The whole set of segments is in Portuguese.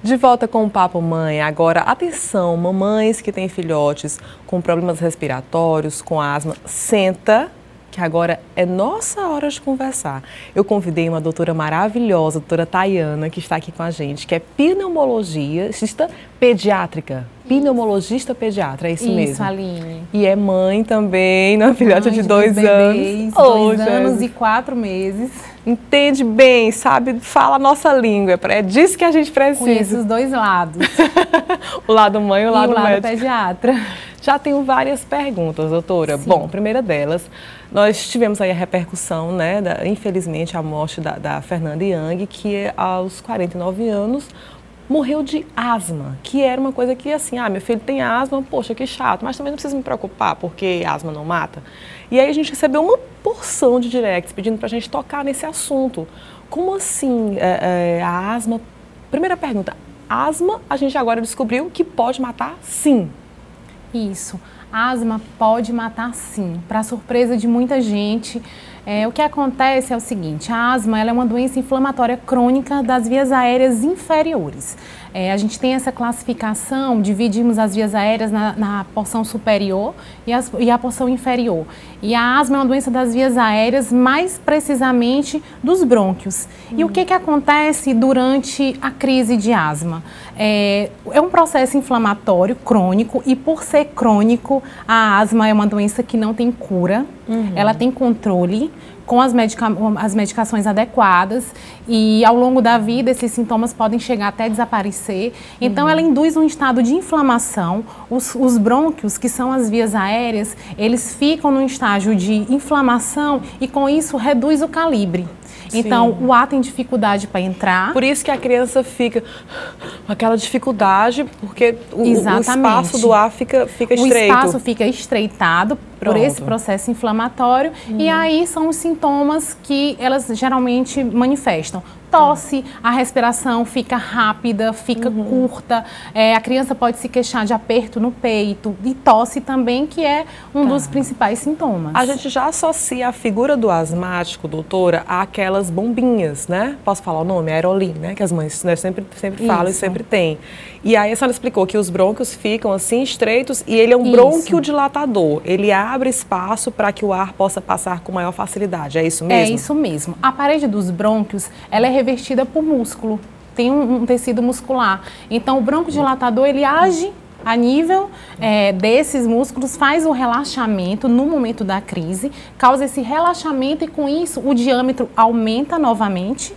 De volta com o Papo Mãe. Agora, atenção, mamães que têm filhotes com problemas respiratórios, com asma, senta, que agora é nossa hora de conversar. Eu convidei uma doutora maravilhosa, a doutora Tayana, que está aqui com a gente, que é pneumologista pediátrica. Pneumologista pediatra, é isso mesmo? Isso, Aline. E é mãe também, uma filhote de 2 anos. 2 anos e 4 meses. Entende bem, sabe, fala a nossa língua, é disso que a gente precisa. Conheço os dois lados. O lado mãe e o lado médico. Pediatra. Já tenho várias perguntas, doutora. Sim. Bom, a primeira delas, nós tivemos aí a repercussão, né, infelizmente, a morte da Fernanda Young, que aos 49 anos morreu de asma, que era uma coisa que assim, meu filho tem asma, poxa, que chato, mas também não precisa me preocupar, porque asma não mata. E aí a gente recebeu uma porção de directs pedindo pra gente tocar nesse assunto. Como assim a asma? Primeira pergunta, asma a gente agora descobriu que pode matar sim. Isso, asma pode matar sim, para surpresa de muita gente. O que acontece é o seguinte, a asma ela é uma doença inflamatória crônica das vias aéreas inferiores. A gente tem essa classificação, dividimos as vias aéreas na porção superior e a porção inferior. E a asma é uma doença das vias aéreas, mais precisamente dos brônquios. E o que acontece durante a crise de asma? É um processo inflamatório crônico e, por ser crônico, a asma é uma doença que não tem cura, ela tem controle com as medicações adequadas e ao longo da vida esses sintomas podem chegar até desaparecer. Então ela induz um estado de inflamação, os brônquios, que são as vias aéreas, eles ficam num estágio de inflamação e com isso reduz o calibre. Então, sim, o ar tem dificuldade para entrar. Por isso que a criança fica com aquela dificuldade, porque o espaço do ar fica estreito. O espaço fica estreitado por esse processo inflamatório e aí são os sintomas que elas geralmente manifestam. Tosse, a respiração fica rápida, fica curta, a criança pode se queixar de aperto no peito e tosse também, que é um dos principais sintomas. A gente já associa a figura do asmático, doutora, àquelas bombinhas, né? Posso falar o nome? Aerolim, né? Que as mães, né, sempre falam e sempre tem. E aí a senhora explicou que os brônquios ficam assim estreitos e ele é um bronquiodilatador. Ele abre espaço para que o ar possa passar com maior facilidade, é isso mesmo? É isso mesmo. A parede dos brônquios, ela é revestida por músculo, tem um tecido muscular. Então o broncodilatador ele age a nível desses músculos, faz o relaxamento no momento da crise, causa esse relaxamento e com isso o diâmetro aumenta novamente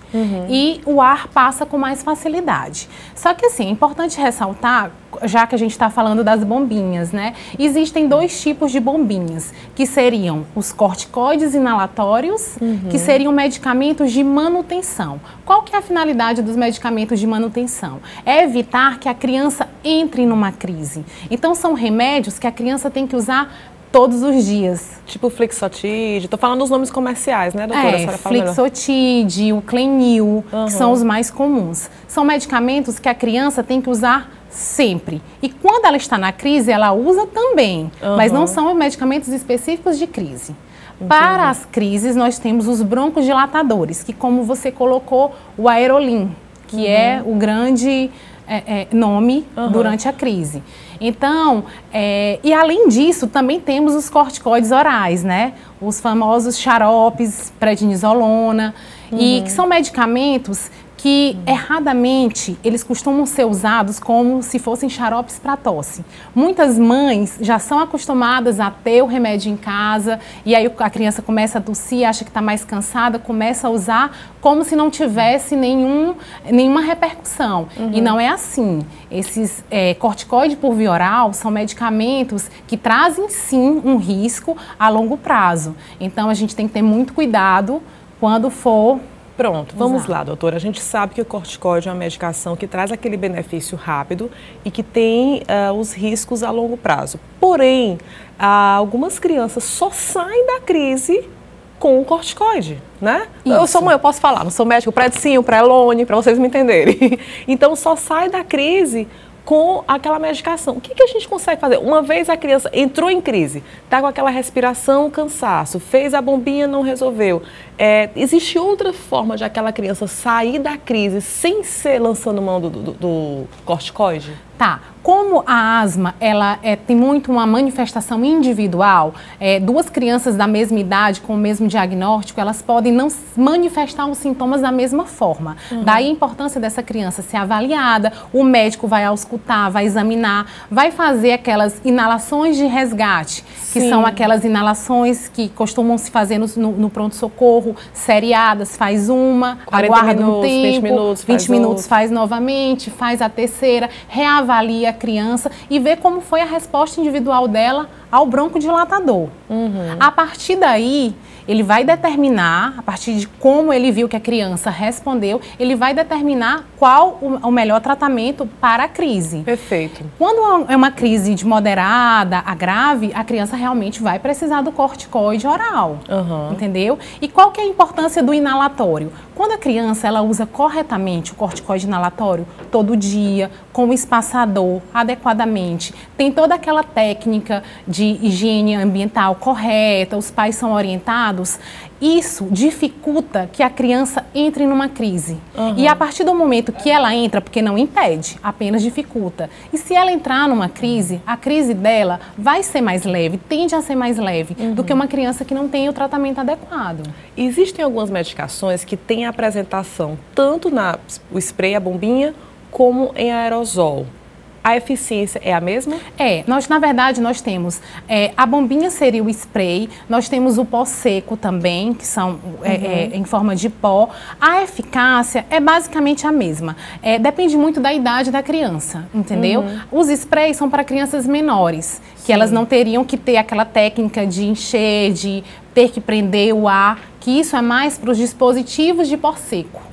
e o ar passa com mais facilidade. Só que assim, é importante ressaltar, já que a gente está falando das bombinhas, né? Existem 2 tipos de bombinhas, que seriam os corticoides inalatórios, que seriam medicamentos de manutenção. Qual que é a finalidade dos medicamentos de manutenção? É evitar que a criança entre numa crise. Então, são remédios que a criança tem que usar todos os dias. Tipo o Flixotide, tô falando dos nomes comerciais, né, doutora? Flixotide, o Clenil, que são os mais comuns. São medicamentos que a criança tem que usar sempre. E quando ela está na crise, ela usa também, mas não são medicamentos específicos de crise. Para as crises, nós temos os broncodilatadores, que como você colocou, o Aerolim, que é o grande nome durante a crise. Então, e além disso, também temos os corticoides orais, né? Os famosos xaropes, prednisolona, e que são medicamentos que erradamente eles costumam ser usados como se fossem xaropes para tosse. Muitas mães já são acostumadas a ter o remédio em casa e aí a criança começa a tossir, acha que está mais cansada, começa a usar como se não tivesse nenhuma repercussão. E não é assim. Esses corticoides por via oral são medicamentos que trazem sim um risco a longo prazo. Então a gente tem que ter muito cuidado quando for. Pronto, vamos lá, doutora. A gente sabe que o corticoide é uma medicação que traz aquele benefício rápido e que tem os riscos a longo prazo. Porém, algumas crianças só saem da crise com o corticoide, né? Isso. Eu sou mãe, eu posso falar, não sou médico, Predsim, Prelone, para vocês me entenderem. Então, só sai da crise com aquela medicação. O que a gente consegue fazer? Uma vez a criança entrou em crise, está com aquela respiração, cansaço, fez a bombinha, não resolveu. existe outra forma de aquela criança sair da crise sem ser lançando mão do corticoide? Tá. Como a asma, ela tem muito uma manifestação individual, duas crianças da mesma idade, com o mesmo diagnóstico, elas podem não manifestar os sintomas da mesma forma. Daí a importância dessa criança ser avaliada, o médico vai auscultar, vai examinar, vai fazer aquelas inalações de resgate, que são aquelas inalações que costumam se fazer no pronto-socorro, seriadas, faz uma, aguarda um tempo, 20 minutos faz novamente, faz a terceira, reavalia a criança e vê como foi a resposta individual dela ao broncodilatador. A partir daí, ele vai determinar, a partir de como ele viu que a criança respondeu, ele vai determinar qual o melhor tratamento para a crise. Perfeito. Quando é uma crise de moderada a grave, a criança realmente vai precisar do corticoide oral, entendeu? E qual que é a importância do inalatório? Quando a criança ela usa corretamente o corticoide inalatório todo dia, com o espaçador adequadamente, tem toda aquela técnica de higiene ambiental correta, os pais são orientados, isso dificulta que a criança entre numa crise. E a partir do momento que ela entra, porque não impede, apenas dificulta. E se ela entrar numa crise, a crise dela vai ser mais leve, tende a ser mais leve do que uma criança que não tem o tratamento adequado. Existem algumas medicações que têm apresentação tanto o spray, a bombinha, como em aerosol. A eficiência é a mesma? Na verdade, nós temos a bombinha seria o spray, nós temos o pó seco também, que são em forma de pó. A eficácia é basicamente a mesma. Depende muito da idade da criança, entendeu? Os sprays são para crianças menores, que elas não teriam que ter aquela técnica de encher, de ter que prender o ar, que isso é mais para os dispositivos de pó seco.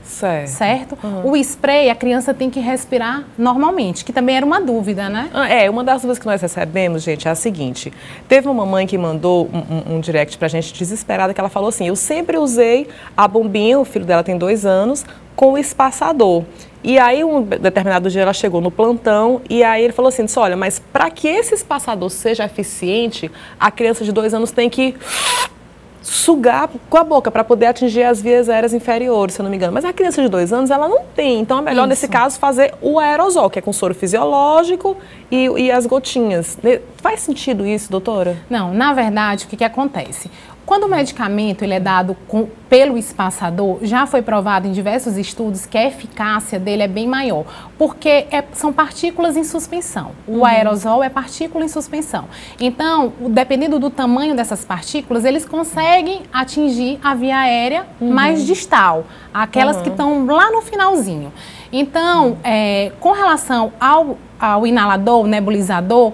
Certo? O spray, a criança tem que respirar normalmente, que também era uma dúvida, né? Uma das dúvidas que nós recebemos, gente, é a seguinte. Teve uma mãe que mandou um direct pra gente desesperada, que ela falou assim, eu sempre usei a bombinha, o filho dela tem 2 anos, com o espaçador. E aí, um determinado dia, ela chegou no plantão e aí ele falou assim, disse, olha, mas para que esse espaçador seja eficiente, a criança de 2 anos tem que sugar com a boca para poder atingir as vias aéreas inferiores, se eu não me engano. Mas a criança de 2 anos, ela não tem. Então, é melhor, nesse caso, fazer o aerosol, que é com soro fisiológico e as gotinhas. Faz sentido isso, doutora? Não, na verdade, o que acontece? Quando o medicamento ele é dado pelo espaçador, já foi provado em diversos estudos que a eficácia dele é bem maior, porque são partículas em suspensão. O aerosol é partícula em suspensão. Então, dependendo do tamanho dessas partículas, eles conseguem atingir a via aérea mais distal, aquelas que estão lá no finalzinho. Então, com relação ao inalador, o nebulizador,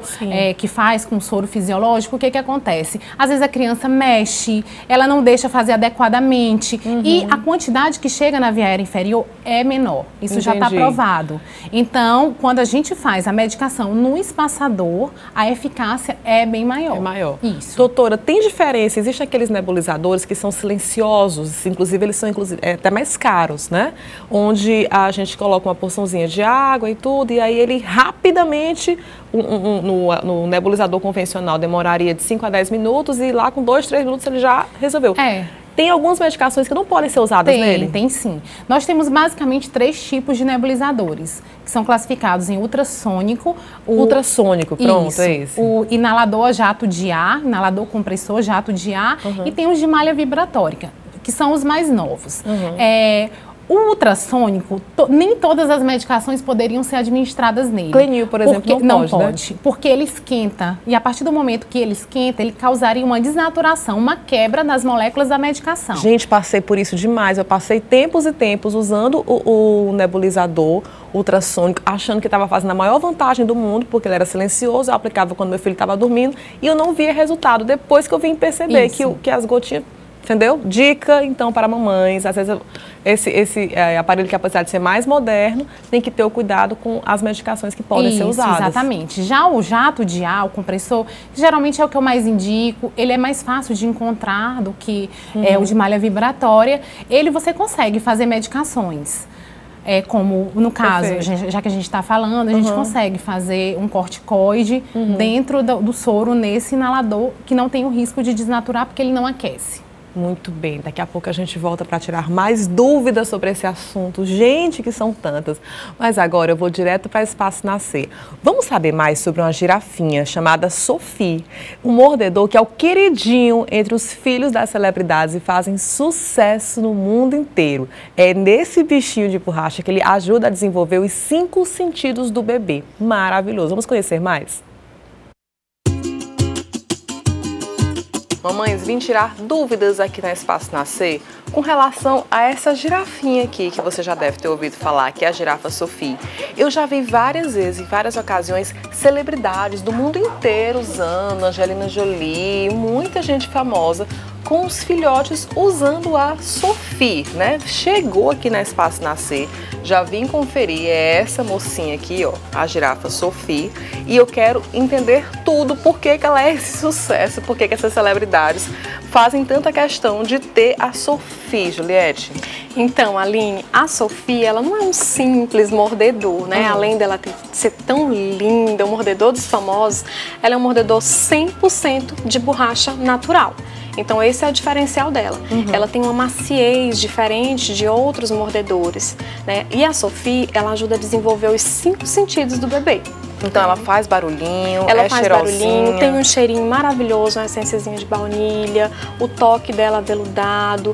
que faz com soro fisiológico, o que acontece? Às vezes a criança mexe, ela não deixa fazer adequadamente e a quantidade que chega na via aérea inferior é menor. Isso já está provado. Então, quando a gente faz a medicação no espaçador, a eficácia é bem maior. É maior. Isso. Doutora, tem diferença? Existem aqueles nebulizadores que são silenciosos, inclusive eles são até mais caros, né? Onde a gente coloca uma porçãozinha de água e tudo, e aí ele rapidamente, no nebulizador convencional, demoraria de 5 a 10 minutos e lá com 2, 3 minutos ele já resolveu. Tem algumas medicações que não podem ser usadas nele? Tem sim. Nós temos basicamente 3 tipos de nebulizadores, que são classificados em ultrassônico. Ultrassônico, pronto, é esse. O inalador a jato de ar, inalador compressor jato de ar, e tem os de malha vibratória, que são os mais novos. O ultrassônico, nem todas as medicações poderiam ser administradas nele. Clenil, por exemplo, não pode, né? Porque ele esquenta. E a partir do momento que ele esquenta, ele causaria uma desnaturação, uma quebra das moléculas da medicação. Gente, passei por isso demais. Eu passei tempos e tempos usando o nebulizador ultrassônico, achando que estava fazendo a maior vantagem do mundo, porque ele era silencioso, eu aplicava quando meu filho estava dormindo, e eu não via resultado. Depois que eu vim perceber que as gotinhas... Entendeu? Dica, então, para mamães. Às vezes, esse aparelho que apesar de ser mais moderno, tem que ter o cuidado com as medicações que podem ser usadas. Exatamente. Já o jato de ar, o compressor, geralmente é o que eu mais indico. Ele é mais fácil de encontrar do que o de malha vibratória. Você consegue fazer medicações. Como no caso, já que a gente está falando, a gente consegue fazer um corticoide dentro do soro nesse inalador que não tem o risco de desnaturar porque ele não aquece. Muito bem, daqui a pouco a gente volta para tirar mais dúvidas sobre esse assunto. Gente, que são tantas. Mas agora eu vou direto para Espaço Nascer. Vamos saber mais sobre uma girafinha chamada Sophie, um mordedor que é o queridinho entre os filhos das celebridades e fazem sucesso no mundo inteiro. É nesse bichinho de borracha que ele ajuda a desenvolver os 5 sentidos do bebê. Maravilhoso. Vamos conhecer mais? Mamães, vim tirar dúvidas aqui na Espaço Nascer com relação a essa girafinha aqui, que você já deve ter ouvido falar, que é a girafa Sophie. Eu já vi várias vezes, em várias ocasiões, celebridades do mundo inteiro usando, Angelina Jolie, muita gente famosa, com os filhotes usando a Sophie, né? Chegou aqui na Espaço Nascer, já vim conferir, é essa mocinha aqui, ó, a girafa Sophie, e eu quero entender tudo, por que ela é esse sucesso, por que essas celebridades fazem tanta questão de ter a Sophie, Juliette. Então, Aline, a Sophie, ela não é um simples mordedor, né? Além dela ser tão linda, o mordedor dos famosos, ela é um mordedor 100% de borracha natural. Então esse é o diferencial dela. Ela tem uma maciez diferente de outros mordedores, né? E a Sophie, ela ajuda a desenvolver os 5 sentidos do bebê. Então ela faz barulhinho, ela é faz barulhinho, tem um cheirinho maravilhoso, uma essênciazinha de baunilha, o toque dela aveludado,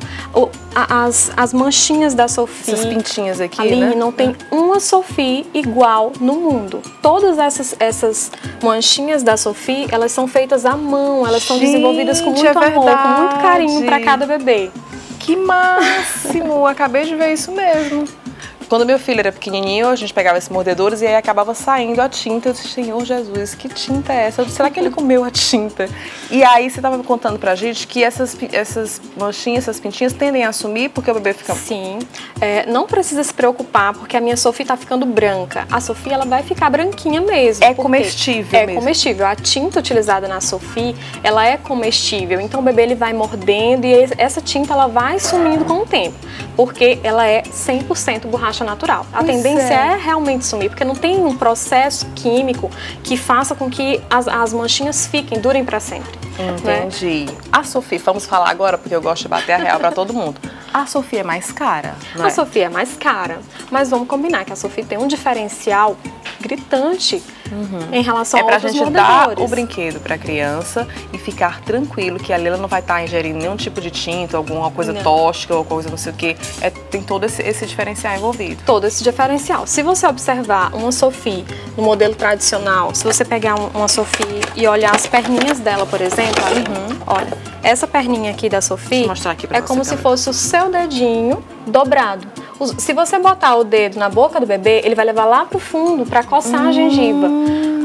as manchinhas da Sophie. Essas pintinhas aqui, Aline, né? não tem uma Sophie igual no mundo. Todas essas manchinhas da Sophie, elas são feitas à mão, elas são desenvolvidas com muito amor, com muito carinho para cada bebê. Que máximo! Acabei de ver isso mesmo. Quando meu filho era pequenininho, a gente pegava esses mordedores e aí acabava saindo a tinta. Eu disse, Senhor Jesus, que tinta é essa? Eu disse, será que ele comeu a tinta? E aí você estava contando pra gente que essas manchinhas, essas pintinhas tendem a sumir porque o bebê fica... Sim, não precisa se preocupar porque a minha Sophie tá ficando branca. A Sophie, ela vai ficar branquinha mesmo. É comestível mesmo. É comestível. A tinta utilizada na Sophie, ela é comestível. Então o bebê, ele vai mordendo e essa tinta, ela vai sumindo com o tempo. Porque ela é 100% borracha natural. A tendência é realmente sumir, porque não tem um processo químico que faça com que as manchinhas durem para sempre. Entendi. Né? A Sophie, vamos falar agora, porque eu gosto de bater a real para todo mundo. A Sophie é mais cara, não é? A Sophie é mais cara, mas vamos combinar que a Sophie tem um diferencial gritante em relação a outros mordedores. É pra gente dar o brinquedo pra criança e ficar tranquilo que ali ela não vai estar ingerindo nenhum tipo de tinta, alguma coisa tóxica ou coisa não sei o que. Tem todo esse diferencial envolvido. Todo esse diferencial. Se você observar uma Sophie no modelo tradicional, se você pegar uma Sophie e olhar as perninhas dela, por exemplo, ali, olha, essa perninha aqui da Sophie é como se fosse o seu dedinho dobrado. Se você botar o dedo na boca do bebê, ele vai levar lá pro fundo para coçar a gengiva.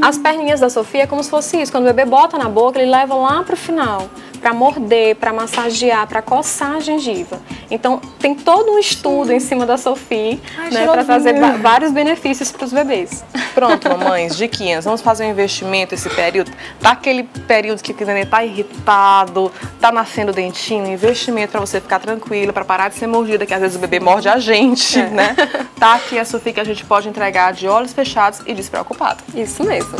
As perninhas da Sophie é como se fosse isso. Quando o bebê bota na boca, ele leva lá pro final, para morder, para massagear, para coçar a gengiva. Então, tem todo um estudo em cima da Sophie, né, para trazer vários benefícios para os bebês. Pronto, mamães, diquinhas, vamos fazer um investimento esse período. Tá aquele período que o neném tá irritado, tá nascendo dentinho, investimento para você ficar tranquila, para parar de ser mordida, que às vezes o bebê morde a gente, né? Tá aqui a Sophie que a gente pode entregar de olhos fechados e despreocupado. Isso mesmo.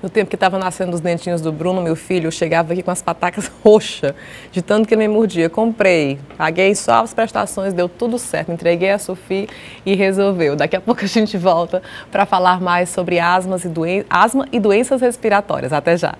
No tempo que estava nascendo os dentinhos do Bruno, meu filho, eu chegava aqui com as patacas roxas, de tanto que ele me mordia. Comprei, paguei só as prestações, deu tudo certo. Entreguei a Sophie e resolveu. Daqui a pouco a gente volta para falar mais sobre asma e doenças respiratórias. Até já!